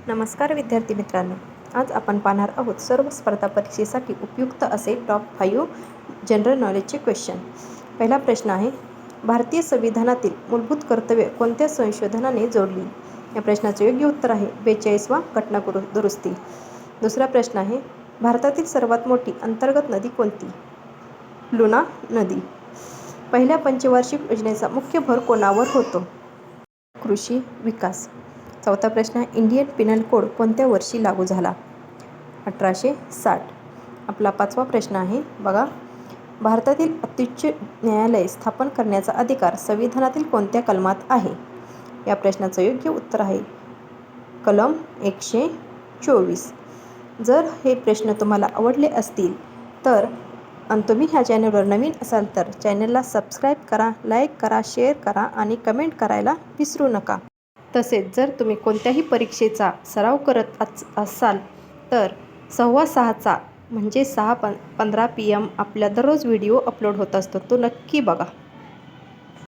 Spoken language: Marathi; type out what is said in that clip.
नमस्कार विद्यार्थी मित्रांनो, आज आपण पाहणार आहोत सर्व स्पर्धा परीक्षेसाठी उपयुक्त असे टॉप 5 जनरल नॉलेजचे क्वेश्चन. पहिला प्रश्न आहे, भारतीय संविधानातील मूलभूत कर्तव्ये कोणत्या संशोधनाने जोडली? या प्रश्नाचे योग्य उत्तर आहे 42वा घटना दुरुस्ती. दुसरा प्रश्न आहे, भारतातील सर्वात मोठी अंतर्गत नदी कोणती? लुना नदी. पहिल्या पंचवार्षिक योजनेचा मुख्य भर कोणावर होतो? कृषी विकास. चौथा प्रश्न, इंडियन पिनल कोड कोणत्या वर्षी लागू झाला? 1860. आपला पाचवा प्रश्न आहे बघा, भारतातील अत्युच्च न्यायालय स्थापन करण्याचा अधिकार संविधानातील कोणत्या कलमात आहे? या प्रश्नाचं योग्य उत्तर आहे कलम 124. जर हे प्रश्न तुम्हाला आवडले असतील तर आणि तुम्ही ह्या चॅनलवर नवीन असाल तर चॅनलला सबस्क्राईब करा, लाईक करा, शेअर करा आणि कमेंट करायला विसरू नका. तसेच जर तुम्ही कोणत्याही परीक्षेचा सराव करत असाल तर 6:15 म्हणजे 6:15 PM आपल्या दररोज व्हिडिओ अपलोड होत असतो, तो नक्की बघा.